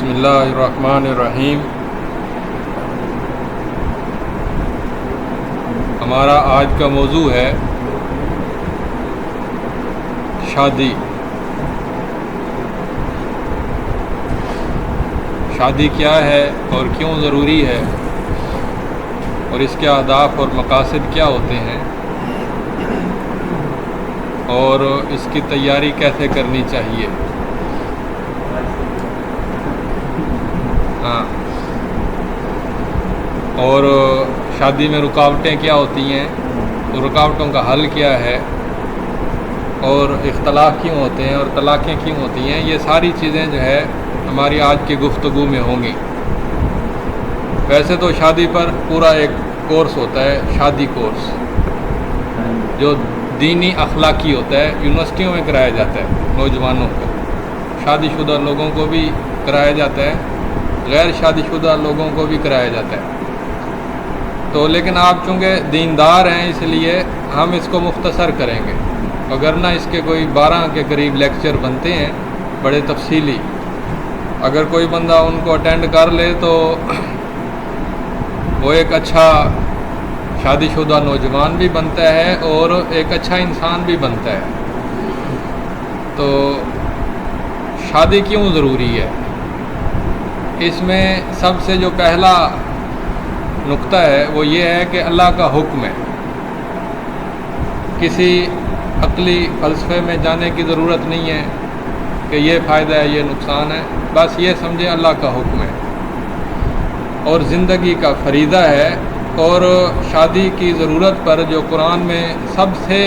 بسم اللہ الرحمن الرحیم۔ ہمارا آج کا موضوع ہے شادی۔ شادی کیا ہے اور کیوں ضروری ہے، اور اس کے اہداف اور مقاصد کیا ہوتے ہیں، اور اس کی تیاری کیسے کرنی چاہیے۔ اور شادی میں رکاوٹیں کیا ہوتی ہیں، رکاوٹوں کا حل کیا ہے، اور اختلاف کیوں ہوتے ہیں اور طلاقیں کیوں ہوتی ہیں، یہ ساری چیزیں جو ہے ہماری آج کی گفتگو میں ہوں گی۔ ویسے تو شادی پر پورا ایک کورس ہوتا ہے، شادی کورس، جو دینی اخلاقی ہوتا ہے، یونیورسٹیوں میں کرایا جاتا ہے نوجوانوں کو، شادی شدہ لوگوں کو بھی کرایا جاتا ہے، غیر شادی شدہ لوگوں کو بھی کرایا جاتا ہے۔ تو لیکن آپ چونکہ دیندار ہیں اس لیے ہم اس کو مختصر کریں گے، وگرنہ اس کے کوئی 12 کے قریب لیکچر بنتے ہیں بڑے تفصیلی۔ اگر کوئی بندہ ان کو اٹینڈ کر لے تو وہ ایک اچھا شادی شدہ نوجوان بھی بنتا ہے اور ایک اچھا انسان بھی بنتا ہے۔ تو شادی کیوں ضروری ہے، اس میں سب سے جو پہلا نقطہ ہے وہ یہ ہے کہ اللہ کا حکم ہے۔ کسی عقلی فلسفے میں جانے کی ضرورت نہیں ہے کہ یہ فائدہ ہے یہ نقصان ہے، بس یہ سمجھیں اللہ کا حکم ہے اور زندگی کا فریضہ ہے۔ اور شادی کی ضرورت پر جو قرآن میں سب سے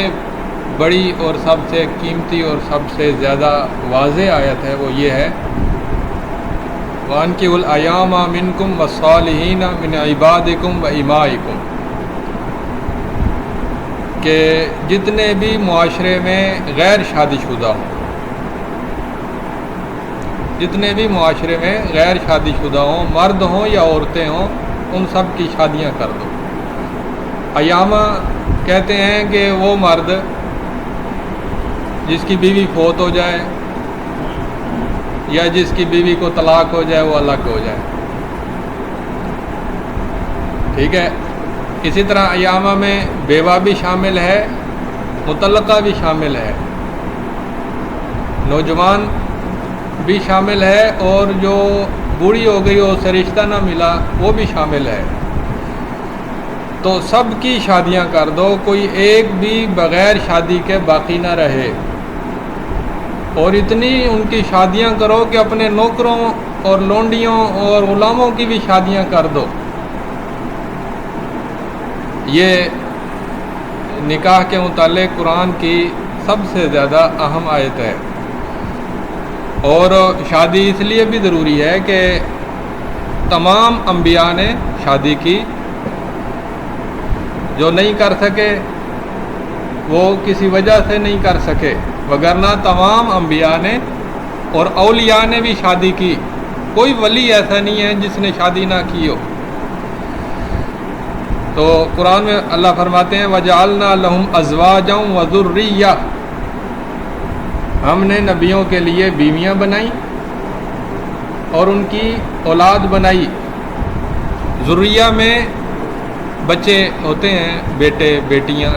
بڑی اور سب سے قیمتی اور سب سے زیادہ واضح آیت ہے وہ یہ ہے، وَأَنكِحُوا الْأَيَامَ مِنكُمْ وَالصَّالِحِينَ مِنْ عِبَادِكُمْ وَإِمَائِكُمْ، کہ جتنے بھی معاشرے میں غیر شادی شدہ ہوں، جتنے بھی معاشرے میں غیر شادی شدہ ہوں، مرد ہوں یا عورتیں ہوں، ان سب کی شادیاں کر دو۔ ایامہ کہتے ہیں کہ وہ مرد جس کی بیوی فوت ہو جائے یا جس کی بیوی کو طلاق ہو جائے وہ الگ ہو جائے، ٹھیک ہے۔ اسی طرح ایامہ میں بیوہ بھی شامل ہے، مطلقہ بھی شامل ہے، نوجوان بھی شامل ہے، اور جو بوڑھی ہو گئی اور اسے رشتہ نہ ملا وہ بھی شامل ہے۔ تو سب کی شادیاں کر دو، کوئی ایک بھی بغیر شادی کے باقی نہ رہے، اور اتنی ان کی شادیاں کرو کہ اپنے نوکروں اور لونڈیوں اور غلاموں کی بھی شادیاں کر دو۔ یہ نکاح کے متعلق قرآن کی سب سے زیادہ اہم آیت ہے۔ اور شادی اس لیے بھی ضروری ہے کہ تمام انبیاء نے شادی کی، جو نہیں کر سکے وہ کسی وجہ سے نہیں کر سکے، وگرنہ تمام انبیاء نے اور اولیاء نے بھی شادی کی، کوئی ولی ایسا نہیں ہے جس نے شادی نہ کی ہو۔ تو قرآن میں اللہ فرماتے ہیں وَجَعَلْنَا لَهُمْ أَزْوَاجًا وَذُرِّيَّةً، ہم نے نبیوں کے لیے بیویاں بنائیں اور ان کی اولاد بنائی۔ ذریہ میں بچے ہوتے ہیں، بیٹے بیٹیاں،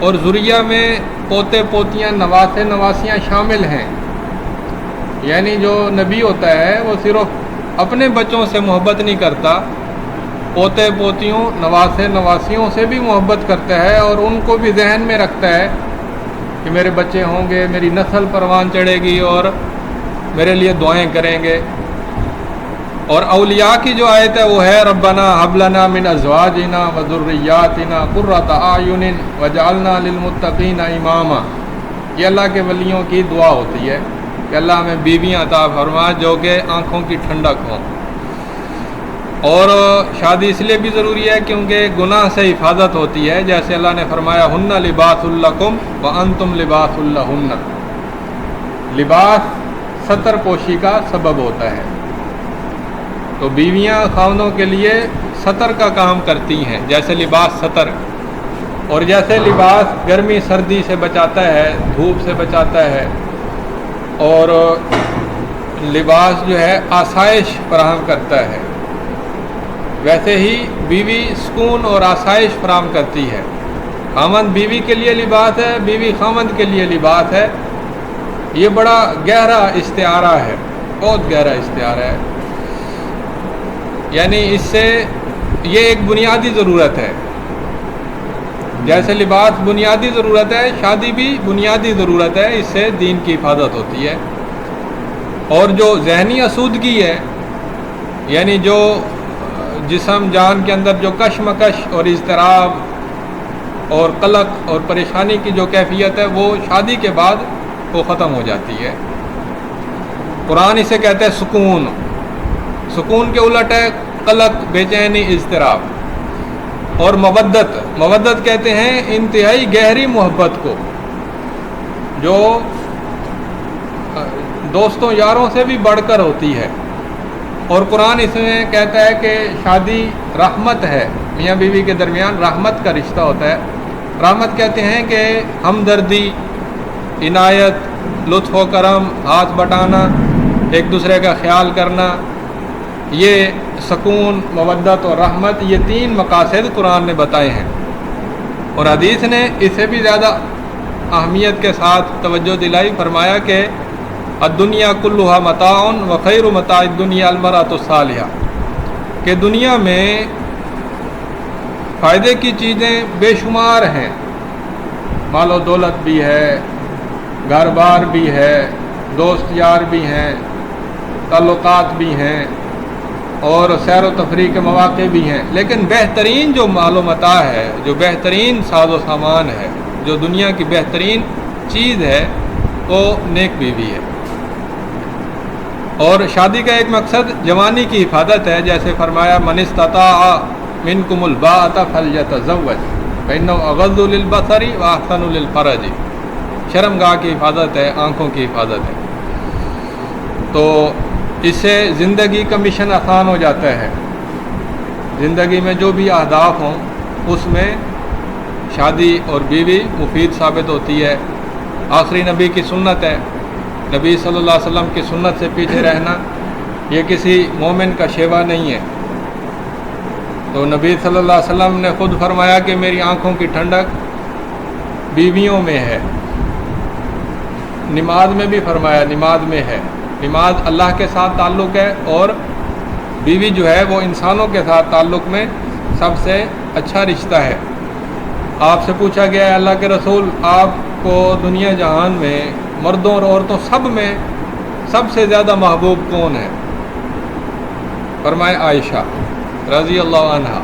اور ذریہ میں پوتے پوتیاں نواسے نواسیاں شامل ہیں۔ یعنی جو نبی ہوتا ہے وہ صرف اپنے بچوں سے محبت نہیں کرتا، پوتے پوتیوں نواسے نواسیوں سے بھی محبت کرتا ہے، اور ان کو بھی ذہن میں رکھتا ہے کہ میرے بچے ہوں گے، میری نسل پروان چڑھے گی اور میرے لیے دعائیں کریں گے۔ اور اولیاء کی جو آیت ہے وہ ہے ربنا ہب لنا من ازواجنا وذریاتنا قرۃ اعین وجعلنا للمتقین اماما۔ یہ اللہ کے ولیوں کی دعا ہوتی ہے کہ اللہ ہمیں بیویاں عطا فرما جو کہ آنکھوں کی ٹھنڈک ہوں۔ اور شادی اس لیے بھی ضروری ہے کیونکہ گناہ سے حفاظت ہوتی ہے، جیسے اللہ نے فرمایا ہن لباس لکم وانتم لباس لہن، لباس ستر پوشی کا سبب ہوتا ہے۔ تو بیویاں خاوندوں کے لیے ستر کا کام کرتی ہیں، جیسے لباس ستر، اور جیسے لباس گرمی سردی سے بچاتا ہے، دھوپ سے بچاتا ہے، اور لباس جو ہے آسائش فراہم کرتا ہے، ویسے ہی بیوی سکون اور آسائش فراہم کرتی ہے۔ خامند بیوی کے لیے لباس ہے، بیوی خامند کے لیے لباس ہے۔ یہ بڑا گہرا استعارہ ہے، بہت گہرا استعارہ ہے، یعنی اس سے یہ ایک بنیادی ضرورت ہے۔ جیسے لباس بنیادی ضرورت ہے، شادی بھی بنیادی ضرورت ہے، اس سے دین کی حفاظت ہوتی ہے۔ اور جو ذہنی آسودگی ہے، یعنی جو جسم جان کے اندر جو کشمکش اور اضطراب اور قلق اور پریشانی کی جو کیفیت ہے، وہ شادی کے بعد وہ ختم ہو جاتی ہے۔ قرآن اسے کہتا ہے سکون۔ سکون کے الٹ ہے قلق، بے چینی، اضطراب۔ اور مودت کہتے ہیں انتہائی گہری محبت کو، جو دوستوں یاروں سے بھی بڑھ کر ہوتی ہے۔ اور قرآن اس میں کہتا ہے کہ شادی رحمت ہے، میاں بیوی کے درمیان رحمت کا رشتہ ہوتا ہے۔ رحمت کہتے ہیں کہ ہمدردی، عنایت، لطف و کرم، ہاتھ بٹانا، ایک دوسرے کا خیال کرنا، یہ سکون، مودت اور رحمت، یہ تین مقاصد قرآن نے بتائے ہیں۔ اور حدیث نے اسے بھی زیادہ اہمیت کے ساتھ توجہ دلائی، فرمایا کہ الدنیا کلھا متاع وخیر متاع الدنیا المرأۃ الصالحہ، کہ دنیا میں فائدے کی چیزیں بے شمار ہیں، مال و دولت بھی ہے، گھر بار بھی ہے، دوست یار بھی ہیں، تعلقات بھی ہیں، اور سیر و تفریح کے مواقع بھی ہیں، لیکن بہترین جو مال و متاع ہے، جو بہترین ساز و سامان ہے، جو دنیا کی بہترین چیز ہے، وہ نیک بیوی ہے۔ اور شادی کا ایک مقصد جوانی کی حفاظت ہے، جیسے فرمایا من استطاع منکم الباءۃ فلیتزوج فإنہ اغض للبصر واحسن للفرج۔ شرمگاہ کی حفاظت ہے، آنکھوں کی حفاظت ہے، تو اس سے زندگی کا مشن آسان ہو جاتا ہے۔ زندگی میں جو بھی اہداف ہوں، اس میں شادی اور بیوی مفید ثابت ہوتی ہے۔ آخری نبی کی سنت ہے، نبی صلی اللہ علیہ وسلم کی سنت سے پیچھے رہنا یہ کسی مومن کا شیوا نہیں ہے۔ تو نبی صلی اللہ علیہ وسلم نے خود فرمایا کہ میری آنکھوں کی ٹھنڈک بیویوں میں ہے۔ نماز میں بھی فرمایا نماز میں ہے۔ نماز اللہ کے ساتھ تعلق ہے، اور بیوی جو ہے وہ انسانوں کے ساتھ تعلق میں سب سے اچھا رشتہ ہے۔ آپ سے پوچھا گیا ہے اللہ کے رسول، آپ کو دنیا جہان میں مردوں اور عورتوں سب میں سب سے زیادہ محبوب کون ہے؟ فرمائے عائشہ رضی اللہ عنہا۔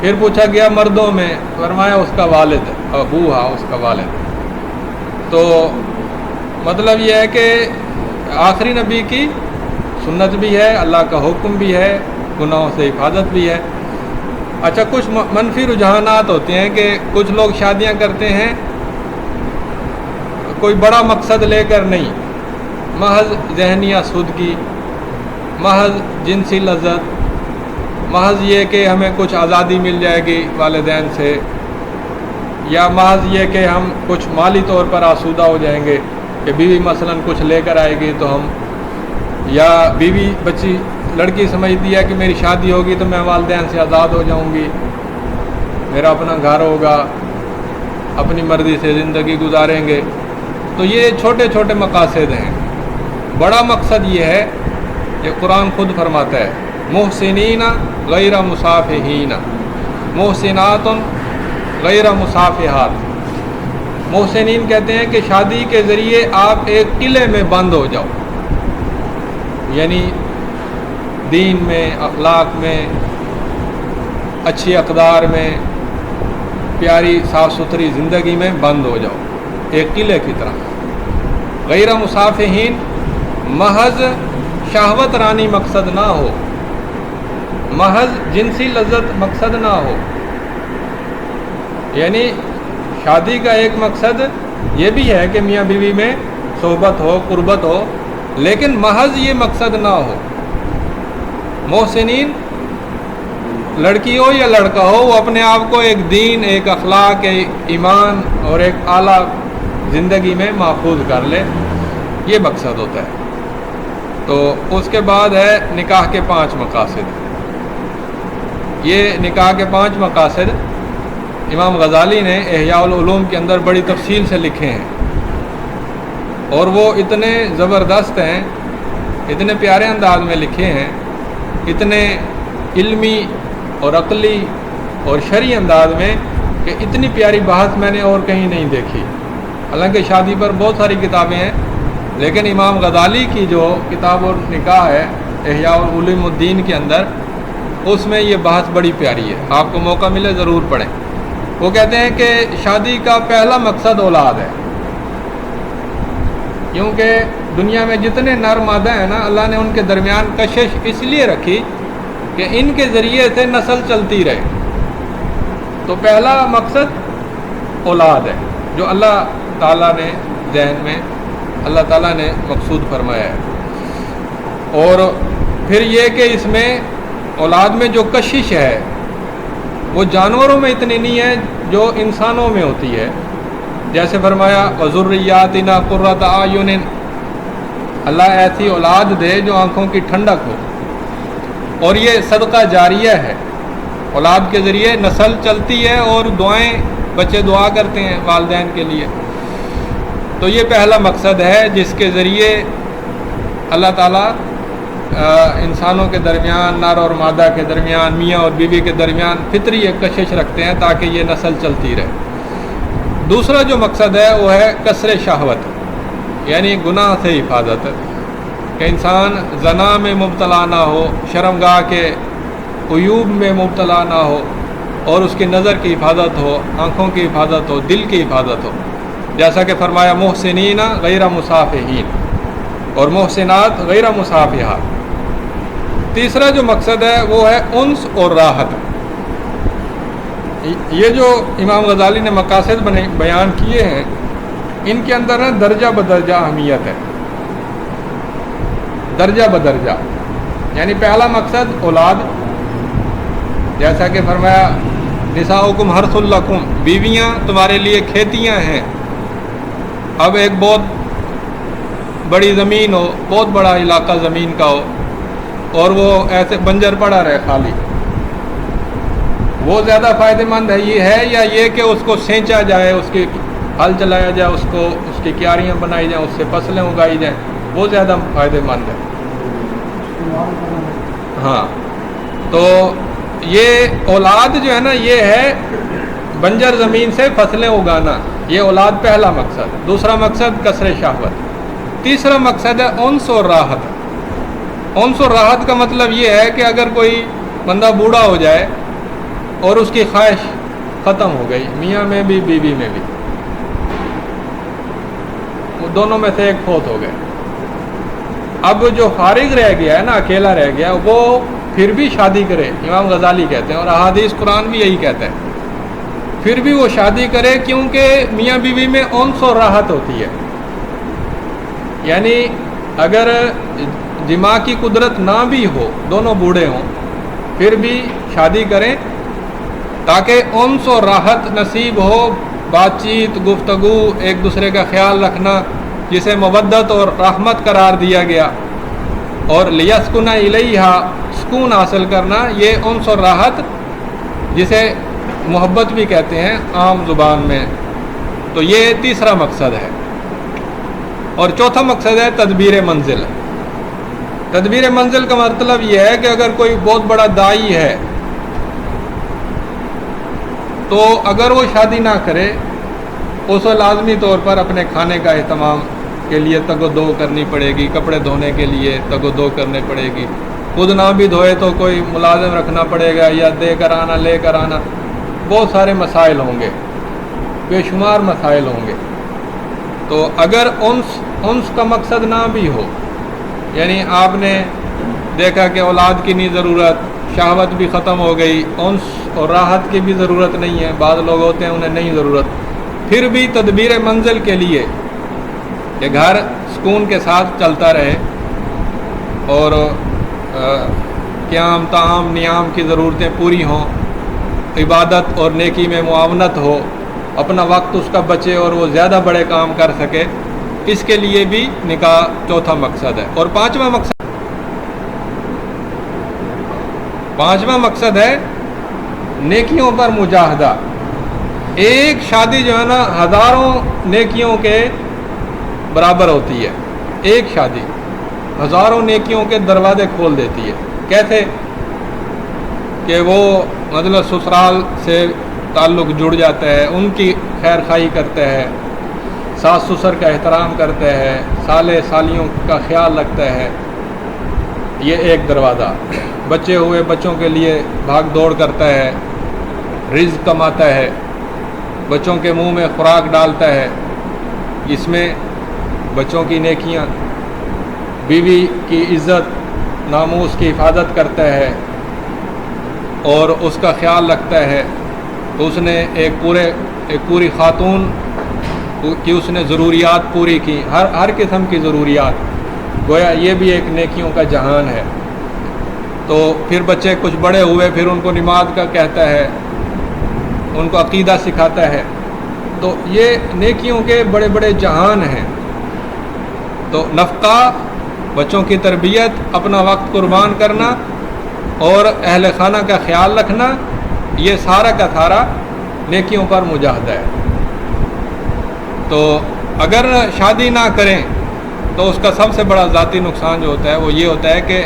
پھر پوچھا گیا مردوں میں، فرمایا اس کا والد، ابوہا، اس کا والد۔ تو مطلب یہ ہے کہ آخری نبی کی سنت بھی ہے، اللہ کا حکم بھی ہے، گناہوں سے حفاظت بھی ہے۔ اچھا، کچھ منفی رجحانات ہوتے ہیں کہ کچھ لوگ شادیاں کرتے ہیں کوئی بڑا مقصد لے کر نہیں، محض ذہنی آسودگی، محض جنسی لذت، محض یہ کہ ہمیں کچھ آزادی مل جائے گی والدین سے، یا محض یہ کہ ہم کچھ مالی طور پر آسودہ ہو جائیں گے کہ بیوی مثلاً کچھ لے کر آئے گی تو ہم، یا بیوی بچی لڑکی سمجھتی ہے کہ میری شادی ہوگی تو میں والدین سے آزاد ہو جاؤں گی، میرا اپنا گھر ہوگا، اپنی مرضی سے زندگی گزاریں گے۔ تو یہ چھوٹے چھوٹے مقاصد ہیں۔ بڑا مقصد یہ ہے کہ قرآن خود فرماتا ہے محسنین غیر مصافحین، محسنات غیر مصافحات۔ محسنین کہتے ہیں کہ شادی کے ذریعے آپ ایک قلعے میں بند ہو جاؤ، یعنی دین میں، اخلاق میں، اچھی اقدار میں، پیاری صاف ستھری زندگی میں بند ہو جاؤ ایک قلعے کی طرح۔ غیر مصافحین، محض شہوت رانی مقصد نہ ہو، محض جنسی لذت مقصد نہ ہو، یعنی شادی کا ایک مقصد یہ بھی ہے کہ میاں بیوی میں صحبت ہو، قربت ہو، لیکن محض یہ مقصد نہ ہو۔ محسنین لڑکی ہو یا لڑکا ہو، وہ اپنے آپ کو ایک دین، ایک اخلاق، ایک ایمان اور ایک اعلیٰ زندگی میں محفوظ کر لے، یہ مقصد ہوتا ہے۔ تو اس کے بعد ہے نکاح کے 5 مقاصد. یہ نکاح کے 5 مقاصد امام غزالی نے احیاء العلوم کے اندر بڑی تفصیل سے لکھے ہیں، اور وہ اتنے زبردست ہیں، اتنے پیارے انداز میں لکھے ہیں، اتنے علمی اور عقلی اور شرعی انداز میں کہ اتنی پیاری بحث میں نے اور کہیں نہیں دیکھی. حالانکہ شادی پر بہت ساری کتابیں ہیں، لیکن امام غزالی کی جو کتاب اور نکاح ہے احیاء علوم الدین کے اندر، اس میں یہ بحث بڑی پیاری ہے. آپ کو موقع ملے ضرور پڑھیں. وہ کہتے ہیں کہ شادی کا پہلا مقصد اولاد ہے، کیونکہ دنیا میں جتنے نر مادہ ہیں نا، اللہ نے ان کے درمیان کشش اس لیے رکھی کہ ان کے ذریعے سے نسل چلتی رہے. تو پہلا مقصد اولاد ہے جو اللہ تعالیٰ نے ذہن میں اللہ تعالیٰ نے مقصود فرمایا ہے. اور پھر یہ کہ اس میں اولاد میں جو کشش ہے وہ جانوروں میں اتنی نہیں ہے جو انسانوں میں ہوتی ہے. جیسے فرمایا وَذُرِّيَّاتِنَا قُرَّةَ أَعْيُنٍ، اللہ ایسی اولاد دے جو آنکھوں کی ٹھنڈک ہو. اور یہ صدقہ جاریہ ہے، اولاد کے ذریعے نسل چلتی ہے اور دعائیں بچے دعا کرتے ہیں والدین کے لیے. تو یہ پہلا مقصد ہے جس کے ذریعے اللہ تعالیٰ انسانوں کے درمیان، نر اور مادہ کے درمیان، میاں اور بیوی کے درمیان فطری ایک کشش رکھتے ہیں تاکہ یہ نسل چلتی رہے. دوسرا جو مقصد ہے وہ ہے کسر شہوت، یعنی گناہ سے حفاظت، کہ انسان زنا میں مبتلا نہ ہو، شرمگاہ کے عیوب میں مبتلا نہ ہو، اور اس کی نظر کی حفاظت ہو، آنکھوں کی حفاظت ہو، دل کی حفاظت ہو. جیسا کہ فرمایا محسنین غیر مصافحین اور محسنات غیر مصافحات. تیسرا جو مقصد ہے وہ ہے انس اور راحت. یہ جو امام غزالی نے مقاصد بیان کیے ہیں، ان کے اندر درجہ بدرجہ اہمیت ہے، درجہ بدرجہ. یعنی پہلا مقصد اولاد، جیسا کہ فرمایا نساؤکم حرث لکم، بیویاں تمہارے لیے کھیتیاں ہیں. اب ایک بہت بڑی زمین ہو، بہت بڑا علاقہ زمین کا ہو، اور وہ ایسے بنجر پڑا رہے خالی، وہ زیادہ فائدہ مند ہے یا یہ کہ اس کو سینچا جائے، اس کی ہل چلایا جائے، اس کی کیاریاں بنائی جائیں، اس سے فصلیں اگائی جائیں، وہ زیادہ فائدہ مند ہے. ہاں، تو یہ اولاد جو ہے نا، یہ ہے بنجر زمین سے فصلیں اگانا، یہ اولاد پہلا مقصد. دوسرا مقصد کسر شہوت. تیسرا مقصد ہے انس اور راحت. انس اور راحت کا مطلب یہ ہے کہ اگر کوئی بندہ بوڑھا ہو جائے اور اس کی خواہش ختم ہو گئی، میاں میں بھی بیوی میں بھی، وہ دونوں میں سے ایک فوت ہو گئے، اب جو فارغ رہ گیا ہے نا، اکیلا رہ گیا، وہ پھر بھی شادی کرے. امام غزالی کہتے ہیں اور احادیث قرآن بھی یہی کہتا ہے، پھر بھی وہ شادی کرے، کیونکہ میاں بیوی میں انس اور راحت ہوتی ہے. یعنی اگر جماع کی قدرت نہ بھی ہو، دونوں بوڑھے ہوں، پھر بھی شادی کریں تاکہ انس اور راحت نصیب ہو. بات چیت، گفتگو، ایک دوسرے کا خیال رکھنا، جسے مودت اور رحمت قرار دیا گیا، اور لیسکن الیہا، سکون حاصل کرنا، یہ انس اور راحت، جسے محبت بھی کہتے ہیں عام زبان میں. تو یہ تیسرا مقصد ہے. اور چوتھا مقصد ہے تدبیر منزل. تدبیر منزل کا مطلب یہ ہے کہ اگر کوئی بہت بڑا داعی ہے تو اگر وہ شادی نہ کرے، اس کو لازمی طور پر اپنے کھانے کا اہتمام کے لیے تگ و دو کرنی پڑے گی، کپڑے دھونے کے لیے تگ و دو کرنے پڑے گی. خود نہ بھی دھوئے تو کوئی ملازم رکھنا پڑے گا، یا دے کر آنا، لے کر آنا. بہت سارے مسائل ہوں گے، بے شمار مسائل ہوں گے. تو اگر انس کا مقصد نہ بھی ہو، یعنی آپ نے دیکھا کہ اولاد کی نہیں ضرورت، شہوت بھی ختم ہو گئی، انس اور راحت کی بھی ضرورت نہیں ہے، بعض لوگ ہوتے ہیں انہیں نہیں ضرورت، پھر بھی تدبیر منزل کے لیے کہ گھر سکون کے ساتھ چلتا رہے، اور قیام طعام نیام کی ضرورتیں پوری ہوں، عبادت اور نیکی میں معاونت ہو، اپنا وقت اس کا بچے اور وہ زیادہ بڑے کام کر سکے، اس کے لیے بھی نکاح چوتھا مقصد ہے۔ اور پانچواں مقصد ہے نیکیوں پر مجاہدہ۔ ایک شادی جو ہے نا ہزاروں نیکیوں کے برابر ہوتی ہے، ایک شادی ہزاروں نیکیوں کے دروازے کھول دیتی ہے۔ کیسے کہ وہ مطلب سسرال سے تعلق جڑ جاتا ہے، ان کی خیر خواہی کرتے ہیں، ساس سسر کا احترام کرتے ہیں، سالے سالیوں کا خیال رکھتا ہے، یہ ایک دروازہ۔ بچے ہوئے بچوں کے لیے بھاگ دوڑ کرتا ہے، رزق کماتا ہے، بچوں کے منہ میں خوراک ڈالتا ہے، اس میں بچوں کی نیکیاں، بیوی کی عزت ناموس کی حفاظت کرتا ہے اور اس کا خیال رکھتا ہے، تو اس نے ایک پوری خاتون کی اس نے ضروریات پوری کی، ہر قسم کی ضروریات، گویا یہ بھی ایک نیکیوں کا جہان ہے۔ تو پھر بچے کچھ بڑے ہوئے، پھر ان کو نماز کا کہتا ہے، ان کو عقیدہ سکھاتا ہے، تو یہ نیکیوں کے بڑے بڑے جہان ہیں۔ تو نفقہ، بچوں کی تربیت، اپنا وقت قربان کرنا اور اہل خانہ کا خیال رکھنا، یہ سارا کا سارا نیکیوں پر مجاہدہ ہے۔ تو اگر شادی نہ کریں تو اس کا سب سے بڑا ذاتی نقصان جو ہوتا ہے وہ یہ ہوتا ہے کہ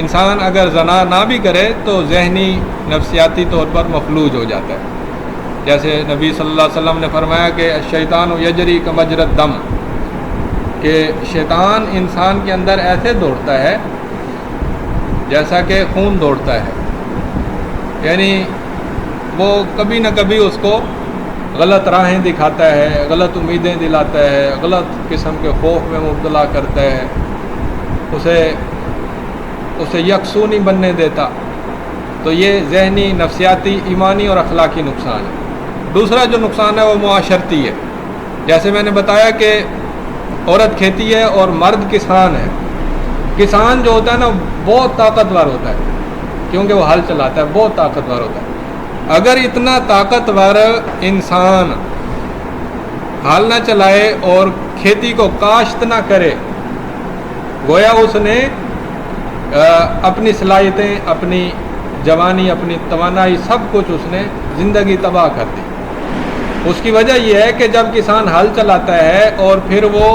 انسان اگر زنا نہ بھی کرے تو ذہنی نفسیاتی طور پر مفلوج ہو جاتا ہے۔ جیسے نبی صلی اللہ علیہ وسلم نے فرمایا کہ الشیطان یجری کمجری الدم، کہ شیطان انسان کے اندر ایسے دوڑتا ہے جیسا کہ خون دوڑتا ہے، یعنی وہ کبھی نہ کبھی اس کو غلط راہیں دکھاتا ہے، غلط امیدیں دلاتا ہے، غلط قسم کے خوف میں مبتلا کرتا ہے، اسے یکسو نہیں بننے دیتا۔ تو یہ ذہنی، نفسیاتی، ایمانی اور اخلاقی نقصان ہے۔ دوسرا جو نقصان ہے وہ معاشرتی ہے۔ جیسے میں نے بتایا کہ عورت کھیتی ہے اور مرد کسان ہے۔ کسان جو ہوتا ہے نا بہت طاقتور ہوتا ہے، کیونکہ وہ ہل چلاتا ہے، بہت طاقتور ہوتا ہے۔ اگر اتنا طاقتور انسان ہل نہ چلائے اور کھیتی کو کاشت نہ کرے، گویا اس نے اپنی صلاحیتیں، اپنی جوانی، اپنی توانائی، سب کچھ اس نے زندگی تباہ کر دی۔ اس کی وجہ یہ ہے کہ جب کسان ہل چلاتا ہے اور پھر وہ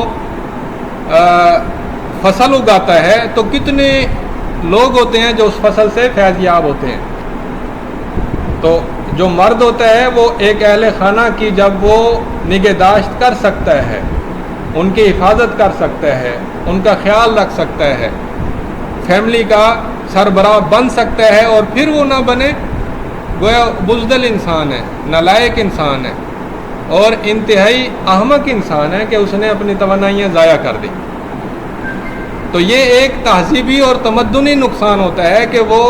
فصل اگاتا ہے تو کتنے لوگ ہوتے ہیں جو اس فصل سے فیض یاب ہوتے ہیں۔ تو جو مرد ہوتا ہے وہ ایک اہل خانہ کی جب وہ نگہداشت کر سکتا ہے، ان کی حفاظت کر سکتا ہے، ان کا خیال رکھ سکتا ہے، فیملی کا سربراہ بن سکتا ہے، اور پھر وہ نہ بنے، گویا بزدل انسان ہے، نالائق انسان ہے اور انتہائی احمق انسان ہے کہ اس نے اپنی توانائیاں ضائع کر دی۔ تو یہ ایک تہذیبی اور تمدنی نقصان ہوتا ہے کہ وہ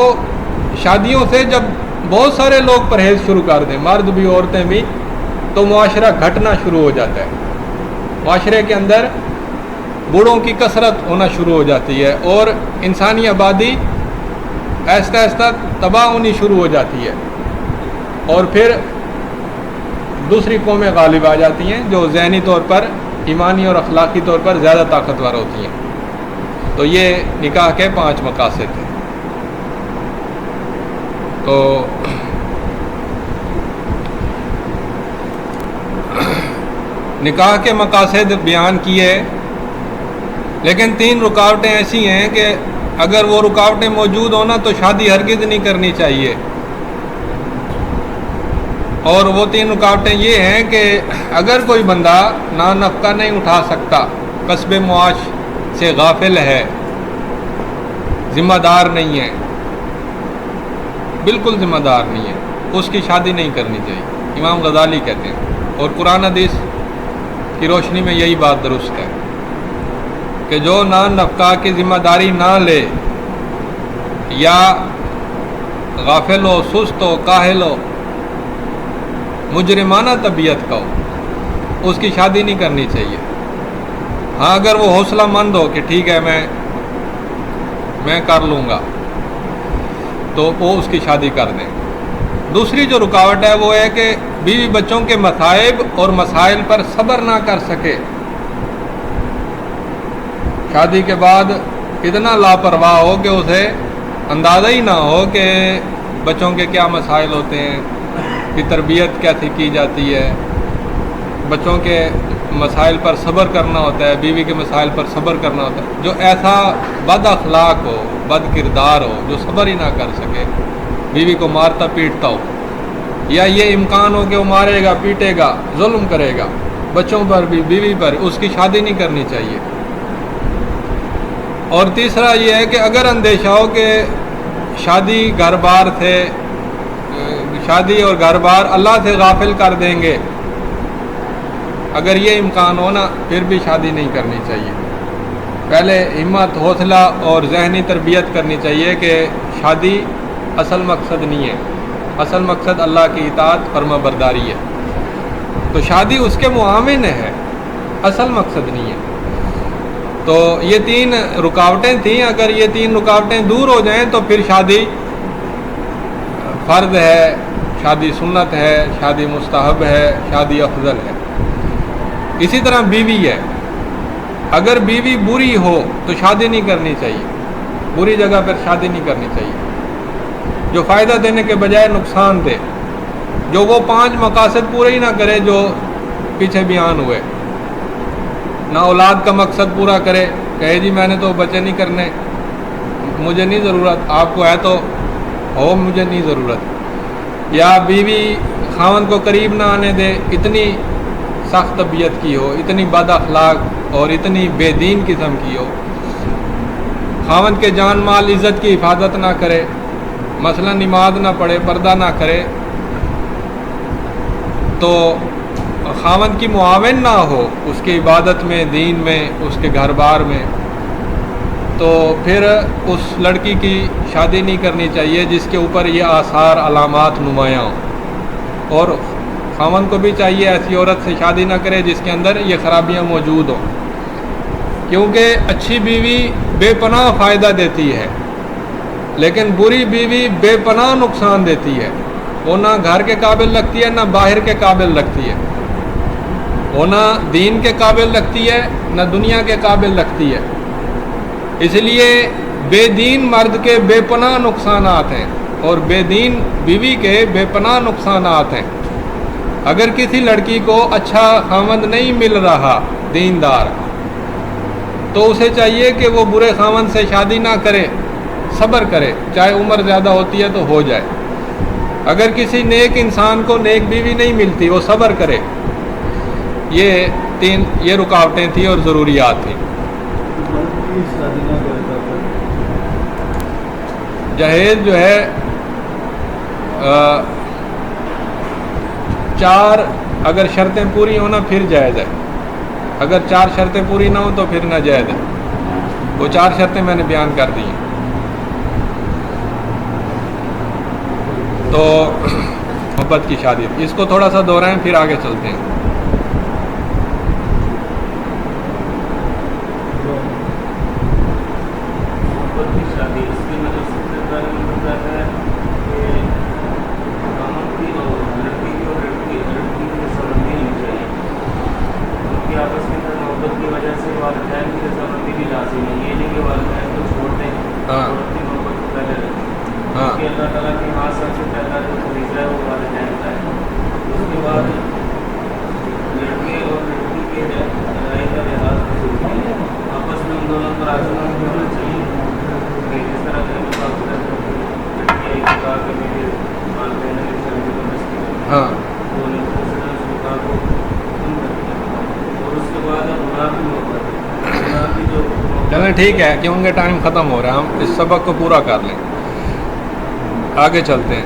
شادیوں سے جب بہت سارے لوگ پرہیز شروع کر دیں، مرد بھی عورتیں بھی، تو معاشرہ گھٹنا شروع ہو جاتا ہے، معاشرے کے اندر بوڑھوں کی کثرت ہونا شروع ہو جاتی ہے اور انسانی آبادی آہستہ آہستہ تباہ ہونی شروع ہو جاتی ہے، اور پھر دوسری قومیں غالب آ جاتی ہیں جو ذہنی طور پر، ایمانی اور اخلاقی طور پر زیادہ طاقتور ہوتی ہیں۔ تو یہ نکاح کے 5 مقاصد ہیں۔ تو نکاح کے مقاصد بیان کیے، لیکن 3 رکاوٹیں ایسی ہیں کہ اگر وہ رکاوٹیں موجود ہونا تو شادی ہرگز نہیں کرنی چاہیے۔ اور وہ 3 رکاوٹیں یہ ہیں کہ اگر کوئی بندہ نفقہ نہیں اٹھا سکتا، کسب معاش سے غافل ہے، ذمہ دار نہیں ہے، بالکل ذمہ دار نہیں ہے، اس کی شادی نہیں کرنی چاہیے، امام غزالی کہتے ہیں۔ اور قرآن حدیث کی روشنی میں یہی بات درست ہے کہ جو نفقہ کی ذمہ داری نہ لے، یا غافل ہو، سست ہو، کاہل ہو، مجرمانہ طبیعت کا ہو، اس کی شادی نہیں کرنی چاہیے۔ ہاں اگر وہ حوصلہ مند ہو کہ ٹھیک ہے میں کر لوں گا، تو وہ اس کی شادی کر دیں۔ دوسری جو رکاوٹ ہے وہ ہے کہ بیوی بچوں کے مصائب اور مسائل پر صبر نہ کر سکے، شادی کے بعد اتنا لاپرواہ ہو کہ اسے اندازہ ہی نہ ہو کہ بچوں کے کیا مسائل ہوتے ہیں، کہ تربیت کیسی کی جاتی ہے، بچوں کے مسائل پر صبر کرنا ہوتا ہے، بیوی کے مسائل پر صبر کرنا ہوتا ہے۔ جو ایسا بد اخلاق ہو، بد کردار ہو، جو صبر ہی نہ کر سکے، بیوی کو مارتا پیٹتا ہو، یا یہ امکان ہو کہ وہ مارے گا، پیٹے گا، ظلم کرے گا بچوں پر بھی، بیوی پر، اس کی شادی نہیں کرنی چاہیے۔ اور تیسرا یہ ہے کہ اگر اندیشہ ہو کہ شادی گھر بار سے، شادی اور گھر بار اللہ سے غافل کر دیں گے، اگر یہ امکان ہو نا، پھر بھی شادی نہیں کرنی چاہیے۔ پہلے ہمت، حوصلہ اور ذہنی تربیت کرنی چاہیے کہ شادی اصل مقصد نہیں ہے، اصل مقصد اللہ کی اطاعت، فرما برداری ہے، تو شادی اس کے معاون ہے، اصل مقصد نہیں ہے۔ تو یہ 3 رکاوٹیں تھیں، اگر یہ 3 رکاوٹیں دور ہو جائیں تو پھر شادی فرض ہے، شادی سنت ہے، شادی مستحب ہے، شادی افضل ہے۔ اسی طرح بیوی ہے، اگر بیوی بری ہو تو شادی نہیں کرنی چاہیے، بری جگہ پر شادی نہیں کرنی چاہیے، جو فائدہ دینے کے بجائے نقصان دے، جو وہ 5 مقاصد پورے ہی نہ کرے جو پیچھے بیان ہوئے، نہ اولاد کا مقصد پورا کرے، کہے جی میں نے تو بچے نہیں کرنے، مجھے نہیں ضرورت، آپ کو ہے تو ہو، مجھے نہیں ضرورت، یا بیوی خاوند کو قریب نہ آنے دے، اتنی سخت طبیعت کی ہو، اتنی بد اخلاق اور اتنی بے دین قسم کی ہو، خاوند کے جان مال عزت کی حفاظت نہ کرے، مثلا نماز نہ پڑھے، پردہ نہ کرے، تو خاوند کی معاون نہ ہو اس کی عبادت میں، دین میں، اس کے گھر بار میں، تو پھر اس لڑکی کی شادی نہیں کرنی چاہیے جس کے اوپر یہ آثار علامات نمایاں ہوں، اور خاوند کو بھی چاہیے ایسی عورت سے شادی نہ کرے جس کے اندر یہ خرابیاں موجود ہوں، کیونکہ اچھی بیوی بے پناہ فائدہ دیتی ہے، لیکن بری بیوی بے پناہ نقصان دیتی ہے، وہ نہ گھر کے قابل لگتی ہے، نہ باہر کے قابل لگتی ہے، وہ نہ دین کے قابل لگتی ہے، نہ دنیا کے قابل لگتی ہے۔ اس لیے بے دین مرد کے بے پناہ نقصانات ہیں، اور بے دین بیوی کے بے پناہ نقصانات ہیں۔ اگر کسی لڑکی کو اچھا خاوند نہیں مل رہا دیندار، تو اسے چاہیے کہ وہ برے خاوند سے شادی نہ کرے، صبر کرے، چاہے عمر زیادہ ہوتی ہے تو ہو جائے۔ اگر کسی نیک انسان کو نیک بیوی نہیں ملتی، وہ صبر کرے۔ یہ رکاوٹیں تھیں اور ضروریات تھیں۔ جہیز جو ہے 4 اگر شرطیں پوری ہونا پھر جائز ہے، اگر 4 شرطیں پوری نہ ہوں تو پھر ناجائز ہے۔ وہ 4 شرطیں میں نے بیان کر دی ہیں۔ تو محبت کی شادی، اس کو تھوڑا سا دہرائیں پھر آگے چلتے ہیں۔ چلیں ٹھیک ہے، کیونکہ ٹائم ختم ہو رہا ہے، ہم اس سبق کو پورا کر لیں، آگے چلتے ہیں۔